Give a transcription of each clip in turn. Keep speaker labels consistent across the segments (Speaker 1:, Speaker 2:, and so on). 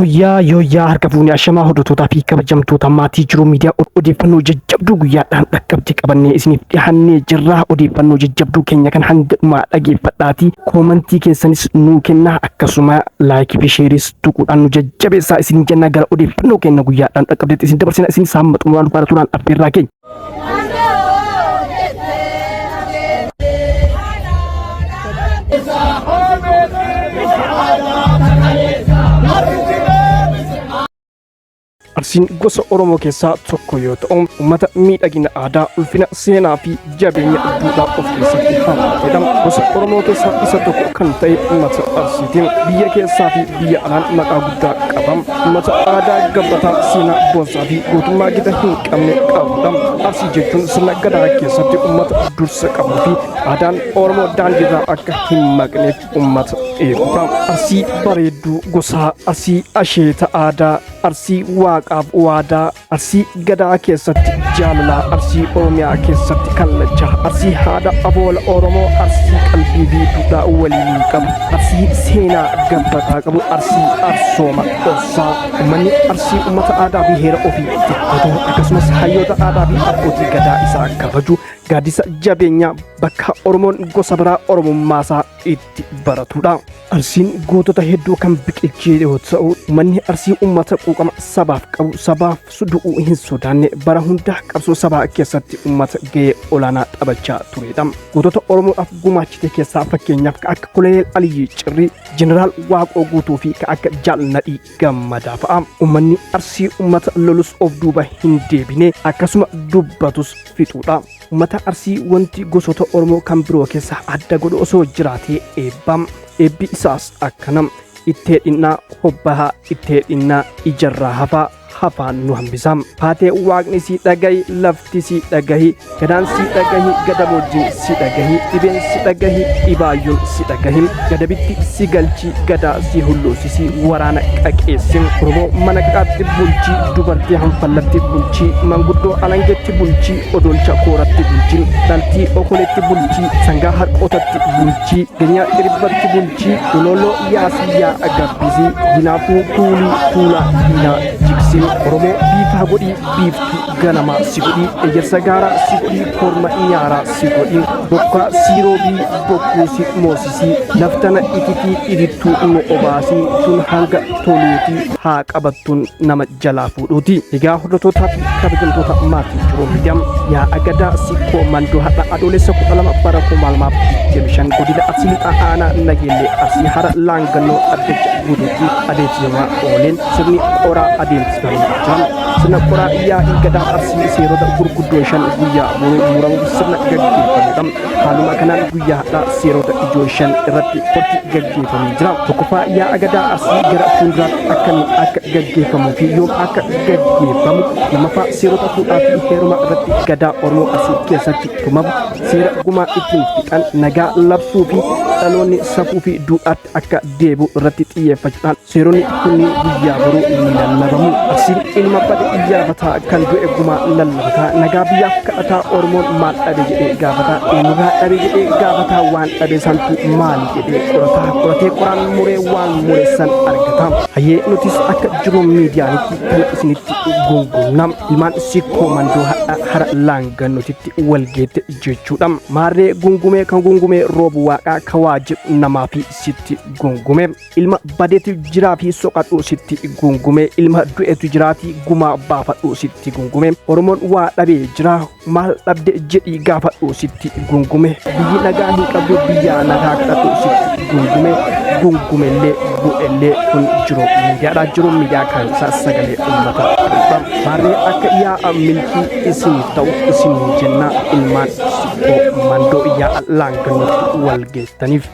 Speaker 1: Yooyaa harka fuunee ashamaa hordoftoota fi kabajamtoota maatii jiru miidiyaa odeeffannoo jajjabduu guyyaadhaan dhaqqabde qabannee isiniif dhihannee jirra. Odeeffannoo jajjabduu keenya kan hanga dhumaa dhaggeeffadhaatii koomantii keessanis nuu kennaa akkasuma laayikii fi sheeris tuquudhaan nu jajjabeessaa isin jenna. Gara odeeffannoo keenya guyyaadhaan dhaqqabdeetti isin dabarsina isin saammaxumuudhaan faana turaan affeerraa keenya. Arsiin gosa Oromoo keessaa tokko yoo ta'u, uummata miidhagina aadaa, ulfina seenaa fi jabeenya duudhaa of keessatti hammatedha. Gosa Oromoo keessaa isa tokko kan ta'e uummata Arsiitiin biyya keessaa fi biyya alaan maqaa guddaa qaba. Uummata aadaa gabbataa, seenaa boonsaa fi gootummaa gita hin qabne qabudha. Arsii jechuun sirna gadaa keessatti uummata dursa qabuu fi aadaan Oromoo daandiirraa akka hin maqneef uummata eegudha. Arsii bareedduu gosaa, Arsii asheeta aadaa, Arsii waaqaaf waadaa, Arsii gadaa keessatti jaalalaa, Arsii Oromiyaa keessatti kallacha, Arsii haadha aboola Oromoo, Arsii qalbii fi duudhaa waliin qabu, Arsii seenaa gabbataa qabu, Arsii arsooma dhorsaa. Uummanni Arsii uummata aadaa fi heera ofii tiffatu akkasumas hayyoota aadaa fi abbootii gadaa isaa kabaju gaaddisa jabeenyaa bakka Oromoon gosa biraa Oromummaasaa itti baratudha. Arsiin gootota hedduu kan biqilchee yoo ta'u, uummanni Arsii uummata quuqama sabaaf qabu, sabaaf du'uu hin sodaanne, bara hundaa qabsoo sabaa keessatti uummata gahee olaanaa taphachaa turedha. Gootota Oromoodhaaf gumaachite keessaa fakkeenyaaf kan akka Koloneel Aliyyi Cirrii, Jeneraal Waaqoo Guutuu fi kan akka Jaal Nadhii Gammadaa fa'a. Uummanni Arsii uummata lolus of duuba hin deebine akkasuma dubbatus fixuudha. Uummata Arsii wanti gosoota Oromoo kan biroo keessaa adda godhu osoo jiraatee eebbi isaas akkanam ittee dhinnaa hobbahaa ittee dhinnaa ijarraa hafaan nu hambisa. Faatee waaqni si dhagahi, lafti si dhagahi, gadaan si dhagahi, gadamoojiin si dhagahi, dhibeen si dhagahi, dhibaayyuun si dhagahi, gadabitti si galchi, gadaa si hulluusisi, waraana qaqeessin. Oromoo mana qaqaatti bulchi, dubartii hanfallatti bulchi, manguddoo alangeetti bulchi, odolcha kooratti bulchi, dhaltii okoleetti bulchi, sangaa harqootatti bulchi, ganyaa dhiribbatti bulchi, dololoo yaasiyyaa gabbisi, hinaafuu tuulii tuulaa hinaa jigsi. Oromoo biifaa godhii biiftuu ganamaa si godhii, ejersa gaaraa si godhii, korma nyaaraa si godhii, bokkaa siiroobii bokkuu si moosisii, laftana ititii idittuu nu obaasii, tun hanga toluutii haa qabattuun nama jalaa fuudhuuti. Egaa hordoftoota fi kabajamtoota maatii jiruu miidiyam yaa agadaa si koomandoo hadha adoolessa 12 bara 2025 godina Arsii lixaa aanaa nageellee Arsii hara laangannoo addacha guutuutti adeemsifamaa ooleen sirni qoraa adeemsifamaa jira. Sirna qoraa yaa'ii gadaa Arsii seerota gurguddoo 5 guyyaa muramuuf sirna gaggeeffamudha. Haaluma kanaan guyyaa hadhaa seerota ijoo 5 irratti qorti gaggeeffamee jira. Tokkoffaa yaa'a gadaa Arsii gara fuulduraatti akkamiin akka gaggeeffamuu fi yoom akka gaggeeffamu. Lammaffaa seerota fuudhaa fi heeruma irratti gadaa Oromoo Arsii keessatti tumamu, seera gumaa ittiin fixan, nagaa labsuu fi dhaloonni safuu fi duudhaatti akka deebi'u irratti xiyyeeffachuudhaan seeronni kunniin guyyaa boruu ni lallabamu. Arsiin ilma bade iyyafataa kan du'e gumaa lallabataa, nagaa biyyaaf kadhataa Oromoon maal dhabe jedhee gaafataa, eenyurraa dhabe jedhee gaafataa, waan dhabe santu maali jedhee qorataa, qoratee qoraan muree waan mure san argata. Hayyee nutis akka jiru miidiyaanitti kana isinitti gongonam ilmaan sikkoo mandoo hara laangannotitti walgeette jechuudha. Maarree gungumee kan gungumee roobu waaqaa kawaajib namaa fi sitti gungume, ilma badeetu jiraa fi soqadhu sitti gungume, ilma du'etu jiraatii gumaa baafadhu sitti gungume, Oromoon waa dhabee jira maal dhabde jedhii gaafadhu sitti gungume, biyyi nagaa hin qabdu biyya nagaa kadhadhu sitti gungume, gungumellee bu'ellee kun jiru miidiyaadhaa jiru miidiyaa kan sagalee uummata. Maarree akka yaa'a milkii isiniif ta'u isin jenna ilmaan sikkoo mandoo yaa'a laangannootti wal geessaniif.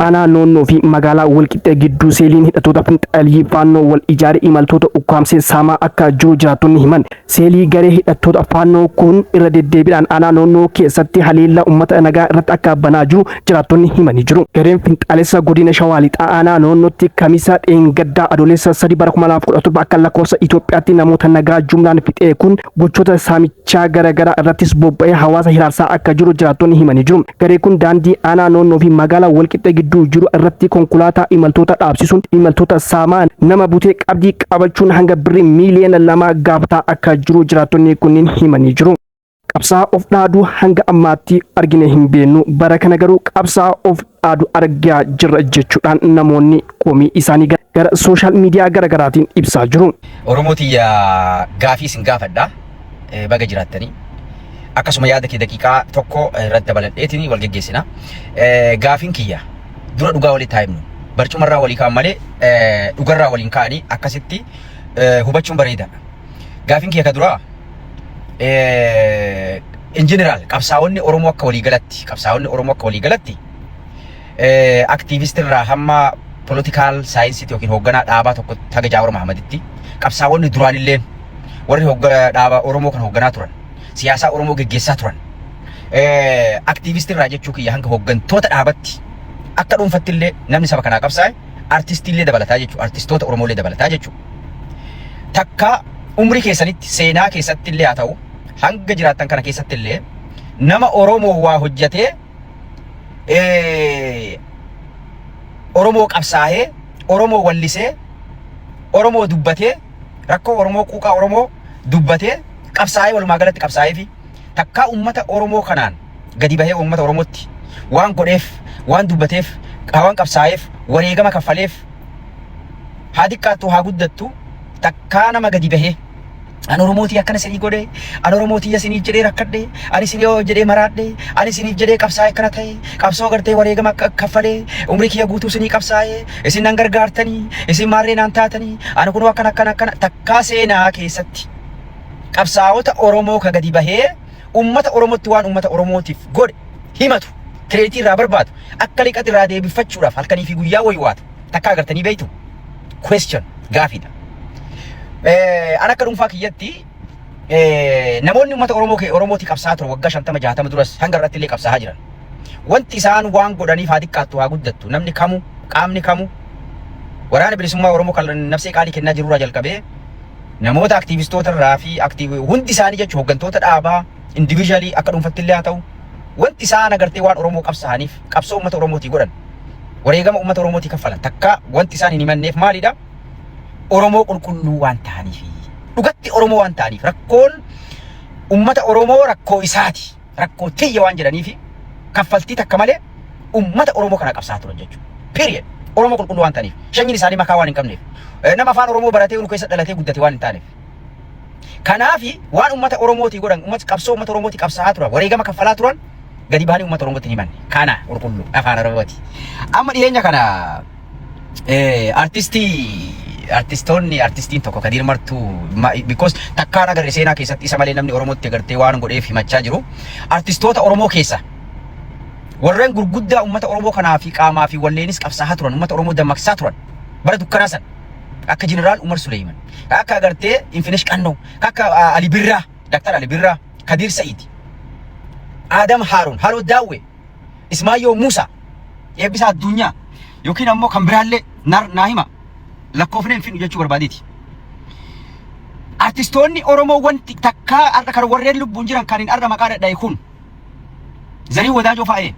Speaker 1: aanaa noonnoo fi magaalaa walqixxee gidduu seeliin hidhattoota finxaalii faannoo wal ijaare imaltoota ukkaamsee saamaa akka jiru jiraattonni himan. Seelii garee hidhattoota faannoo kun irra deddeebiidhaan aanaa noonnoo keessatti haleellaa uummata nagaa irratti akka banaa jiru jiraattonni himanii jiru. Gareen finxaalessa godina Shawaa Lixaa aanaa noonnootti kamisa dheengaddaa adoolessa 3 bara 2017 akka lakkoofsa Itoophiyaatti namoota nagaa jumlaan fixee kun gochoota saamichaa garaagaraa irrattis bobba'ee hawaasa hiraarsaa akka jiru jiraattonni himanii jiru. Garee kun daandii aanaa noonnoo fi magaalaa walqixxee gidduu jiru irratti konkolaataa imaltoota dhaabsisuun imaltoota saamaan nama butee qabdii qabachuun hanga birrii miiliyoona 2 gaafataa akka jiru jiraattonni kunniin himanii jiru. Qabsaa of dhaaduu hanga ammaatti argine hin beeknu bara kana garuu qabsaa of dhaaduu argaa jirra jechuudhaan namoonni komii isaanii gara sooshaal miidiyaa garaagaraatiin ibsaa jiru.
Speaker 2: Oromootiya gaafii isin gaafadha baga jiraattanii akkasuma yaada kee daqiiqaa tokko irratti dabaladheetiin wal geggeessina. Gaafiin kiyya dura dhugaa walii taa'imnu barcumarraa walii kaan malee dhugarraa waliin kaa'anii akkasitti hubachuun bareeda. Gaafiin kiyya ka duraa in general qabsaa'onni Oromoo akka walii galatti aktiivistirraa hamma political science yookiin hoogganaa dhaabaa tokko taga Jawaar Mahmaditti qabsaa'onni duraanillee warri hoogganaa dhaabaa Oromoo kan hoogganaa turan siyaasaa Oromoo geggeessaa turan aktiivistirraa jechuu kiyya hanga hooggantoota dhaabatti akka dhuunfattillee namni saba kanaa qabsaa'e artistiillee dabalataa jechuu artistoota Oromoolee dabalataa jechuu takka umrii keessanitti seenaa keessattillee haa ta'u hanga jiraattan kana keessattillee nama Oromoo waa hojjetee Oromoo qabsaa'ee Oromoo wallisee Oromoo dubbatee rakkoo Oromoo quuqaa Oromoo dubbatee qabsaa'ee walumaa galatti qabsaa'ee fi takkaa uummata Oromoo kanaan gadi bahee uummata Oromootti waan godheef waan dubbateef waan qabsaa'eef wareegama kaffaleef haa xiqqaattu haa guddattu takkaa nama gadi bahee an Oromootii akkana isinii godhe an Oromootii isiniif jedhee rakkadhe an isiniif jedhee maraadhe an isiniif jedhee qabsaa'e akkana ta'e qabsoo gartee wareegama kaffalee umrii kiyya guutuu isinii qabsaa'e isin nan gargaartanii isin maarree naan taatanii an kunoo akkana takkaa seenaa keessatti qabsaa'ota Oromoo ka gadi bahee ummata Oromootti waan ummata Oromootiif godhe himatu kireetii irraa barbaadu akka liqati irraa deebifachuudhaaf halkanii fi guyyaa waywaatu takkaa agartanii beeytu question gaafiidha. Ana akka dhuunfaa kiyyatti namoonni uummata Oromooti qabsaa'aa turan waggaa 50-60 duras hanga irratti illee qabsaa'aa jiran. Wanti isaan waan godhaniif haa xiqqaattu haa guddattu namni kamu qaamni kamu waraana bilisummaa Oromoo kan nafsee qaalii kennaa jirurraa jalqabee namoota aktiivistoota irraa fi hundi isaanii jechuun hooggantoota dhaabaa individually akka dhuunfatti illee haa ta'u wanti isaan agartee waan Oromoo qabsaa'aniif qabsoo uummata Oromootii godhan wareegama uummata Oromootii kaffalan takka wanti isaan hin himanneef maalidha? Oromoo qulqulluu waan ta'aniif dhugatti Oromoo waan ta'aniif rakkoon ummata Oromoo rakkoo isaati rakkoo tiyya waan jedhaniif kaffaltii takka malee ummata Oromoo kana qabsaa turan jechuudha. Period. Oromoo qulqulluu waan ta'aniif shanyiin isaanii makaa waan hin qabneef nama afaan Oromoo baratee unu keessa dhalatee guddate waan hin taaneef. Kanaaf waan ummata Oromootii godhan ummata qabsoo ummata Oromootii qabsaa turan wareegama kaffalaa turan gadi bahanii ummata Oromootti hin himanne. Kana qulqulluu afaan Oromooti. Amma dhiyeenya kana artistiin tokko Kadir Martuu because takkaan agarre seenaa keessatti isa malee namni Oromootti agartee waan godheef himachaa jiru artistoota Oromoo keessa warreen gurguddaa ummata Oromoo kanaa fi qaamaa fi walleenis qabsaa'aa turan ummata Oromoo dammaqsaa turan bara dukkanaa san akka Jeneraal Umar Suleyman akka agartee Infinesh Qannoo akka Ali Birraa Dr. Ali Birraa Kadir Sa'iid Adam Harun Haloo Daawwe Ismaayyoo Muusaa Eebbisaa Addunyaa yookiin ammoo kan biraallee naa hima lakkoofneen finu jechuu barbaadeeti. Artistoonni Oromoo wanti takkaa arra kan warreen lubbuun jiran kan hin arra maqaa dhadhaa'e kun Zarii Wadaajoo fa'ee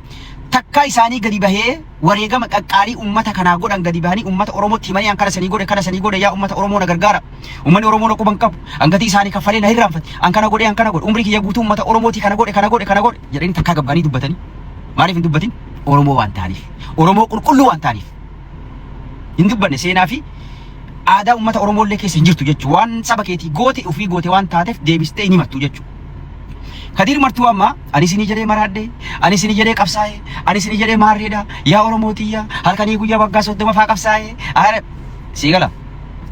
Speaker 2: takkaa isaanii gadi bahee wareegama qaqqaalii ummata kanaa godhan gadi bahanii ummata Oromootti himanii an kana sanii godhe yaa ummata Oromoo na gargaara ummanni Oromoo na quban qabu angatii isaanii kaffalee na hirraanfate an kana godhe umrii kiyya guutuu ummata Oromootii kana godhe jedhanii takkaa gabbanii dubbatanii maaliif hin dubbatin Oromoo waan ta'aniif Oromoo qulqulluu waan ta'aniif hin dubbanne seenaa fi aadaa ummata Oromoolee keessa hin jirtu jechuudha. Waan saba keetii goote waan taateef deebistee hin himattu jechuudha. Kadir Martuu amma ani isinii jedhee maraadhe, ani isinii jedhee qabsaa'e, ani isinii jedhee maarreedha, yaa Oromootiyya, halkanii guyyaa waggaa 30 faa qabsaa'e. Sii gala.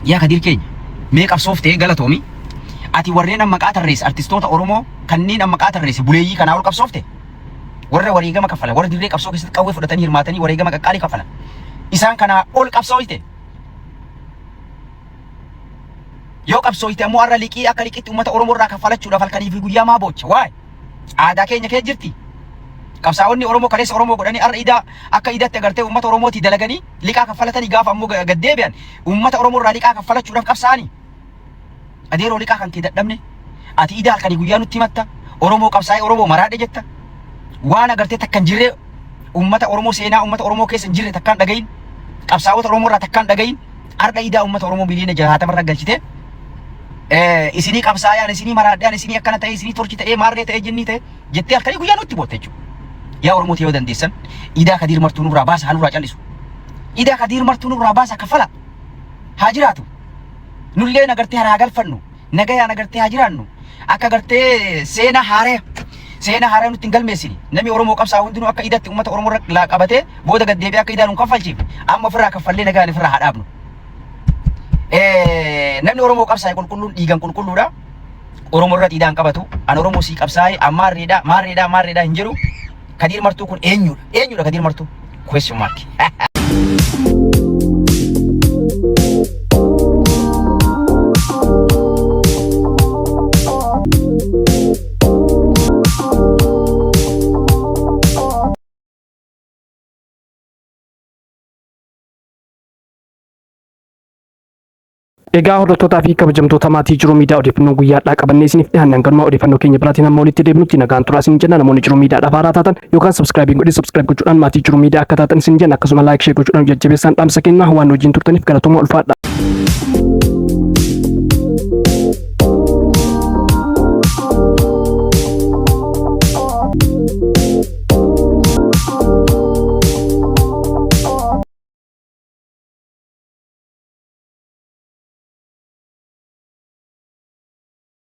Speaker 2: Yaa Kadir keenya mee qabsooftee galatoomi. Ati warreen amma maqaa tarreesse artistoota Oromoo kanneen amma maqaa tarreesse buleeyyii kanaa ol qabsoofte. warra wareegama kafalan warra dirree qabsoo keessatti qawwee fudhatanii hirmaatanii wareegama qaqqaalii kafalan isaan kana ol qabsooyte yoo qabsooyte ammoo har'a liqii akka liqiitti uummata Oromoo irraa kafalachuudhaaf halkanii fi guyyaa maa boocha waay aadaa keenya kee jirti qabsaa'onni Oromoo kaleessa Oromoo godhanii har'a idaa akka idaatti agartee uummata Oromooti dalaganii liqaa kafalatanii gaafa ammoo gaddeebi'an uummata Oromoo irraa liqaa kafalachuudhaaf qabsaa'anii adeeroo liqaa kan kee dadhabne ati idaa halkanii guyyaa nutti himatta Oromoo qabsaa'ee Oromoo maraadhe jetta waan agartee takkan jirre uummata Oromoo seenaa uummata Oromoo keessa hin jirre takkaan dhagayin qabsaa'ota Oromoo irraa takkaan dhagayin har'a idaa uummata Oromoo miliyoona 60 irra galchite isinii qabsaa'aan isinii maraadhaan isinii akkana ta'e isinii torchi ta'e maarree ta'e jinnii ta'e jettee halkanii guyyaa nutti bootte jechuudha. Yaa Oromoo yoo dandeessan idaa Kadiir Martuu nurraa baasa hanurraa callisu. Idaa Kadiir Martuu nurraa baasa kafala haa jiraatu. Nullee nagartee haa galfannu nagayaan agartee haa jiraannu akka agartee seenaa haaree nutti hin galmeessini namni Oromoo qabsaa hundinuu akka idaatti uummata Oromoo irra qabatee booda gaddeebi'ee akka idaan hin kaffalchiif amma ofirraa kaffallee nagaan ofirraa haa dhaabnu. Namni Oromoo qabsaa'e qulqulluun dhiigan qulqulluudha. Oromoo irra dhiidhaan qabatu an Oromoo sii qabsaa'e maarreedha hin jedhu Kadiir Martuu kun eenyudha Kadiir Martuu question mark.
Speaker 1: Egaa hordoftoota fi kabajamtoota maatii Jiruu Miidiyaa odeeffannoo guyyaadhaa qabannee isiniif dhiyaannan galumaa odeeffannoo keenya biraatiin amma walitti deebinutti nagaan turaa isin jenna namoonni Jiruu Miidiyaadhaaf haaraa taatan yookaan subscribe gochuudhaan maatii Jiruu Miidiyaa akka taatan isin jenna akkasuma like share gochuudhaan jajjabeessaan dhaamsa kennaa waan wajjin turtaniif galatoomaa ulfaadha.